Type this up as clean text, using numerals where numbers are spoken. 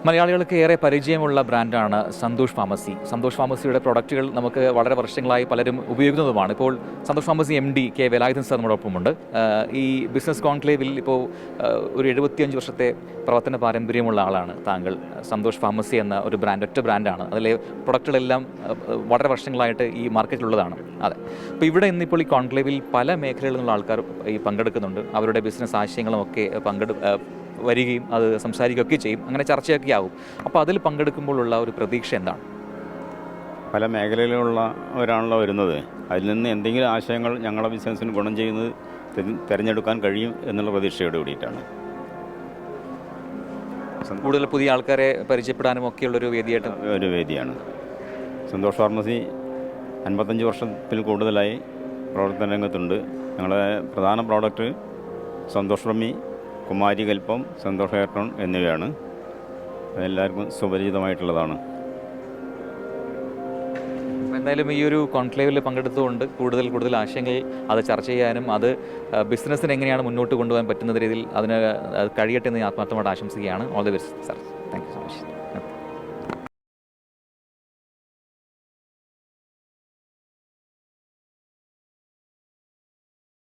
മലയാളികൾക്ക് ഏറെ പരിചയമുള്ള ബ്രാൻഡാണ് സന്തോഷ് ഫാർമസി. സന്തോഷ് ഫാർമസിയുടെ പ്രൊഡക്റ്റുകൾ നമുക്ക് വളരെ വർഷങ്ങളായി പലരും ഉപയോഗിക്കുന്നതുമാണ്. ഇപ്പോൾ Santhosh pharmacy MD K Velayudhan sir നമ്മോടൊപ്പമുണ്ട്. ഈ ബിസിനസ് കോൺക്ലേവിൽ ഇപ്പോൾ ഒരു 75 വർഷത്തെ പ്രവർത്തന പാരമ്പര്യമുള്ള ആളാണ് താങ്കൾ. സന്തോഷ് ഫാർമസി എന്ന ഒരു ബ്രാൻഡ് ഒറ്റ ബ്രാൻഡാണ്. അതിലെ പ്രൊഡക്റ്റുകളെല്ലാം വളരെ വർഷങ്ങളായിട്ട് ഈ മാർക്കറ്റിലുള്ളതാണ്. അതെ. അപ്പോൾ ഇവിടെ ഇന്നിപ്പോൾ ഈ കോൺക്ലേവിൽ പല മേഖലകളിൽ നിന്നുള്ള ആൾക്കാർ ഈ പങ്കെടുക്കുന്നുണ്ട്. അവരുടെ ബിസിനസ് ആശയങ്ങളും ഒക്കെ വരികയും അത് സംസാരിക്കുകയൊക്കെ ചെയ്യും. അങ്ങനെ ചർച്ചയൊക്കെ ആവും. അപ്പോൾ അതിൽ പങ്കെടുക്കുമ്പോഴുള്ള ഒരു പ്രതീക്ഷ എന്താണ്? പല മേഖലയിലുള്ളവരാണല്ലോ വരുന്നത്. അതിൽ നിന്ന് എന്തെങ്കിലും ആശയങ്ങൾ ഞങ്ങളുടെ ബിസിനസ്സിന് ഗുണം ചെയ്യുന്നത് തിരഞ്ഞെടുക്കാൻ കഴിയും എന്നുള്ള പ്രതീക്ഷയോട് കൂടിയിട്ടാണ്. കൂടുതൽ പുതിയ ആൾക്കാരെ പരിചയപ്പെടാനും ഒക്കെയുള്ളൊരു വേദിയാണ്. സന്തോഷ് ഫാർമസി 55 വർഷത്തിൽ കൂടുതലായി പ്രവർത്തന രംഗത്തുണ്ട്. ഞങ്ങളുടെ പ്രധാന പ്രോഡക്റ്റ് സന്തോഷ് റമ്മി, കുമാരി കൽപ്പം, സന്തോഷ് ഹെയർടോൺ എന്നിവയാണ്. അതെല്ലാവർക്കും സുപരിചിതമായിട്ടുള്ളതാണ്. എന്തായാലും ഈ ഒരു കോൺക്ലേവിൽ പങ്കെടുത്തുകൊണ്ട് കൂടുതൽ ആശയങ്ങൾ അത് ചർച്ച ചെയ്യാനും അത് ബിസിനസ്സിന് എങ്ങനെയാണ് മുന്നോട്ട് കൊണ്ടുപോകാൻ പറ്റുന്ന രീതിയിൽ അതിന് കഴിയട്ടെ എന്ന് ആത്മാർത്ഥമായിട്ട് ആശംസിക്കുകയാണ്. All the best sir. Thank you so much.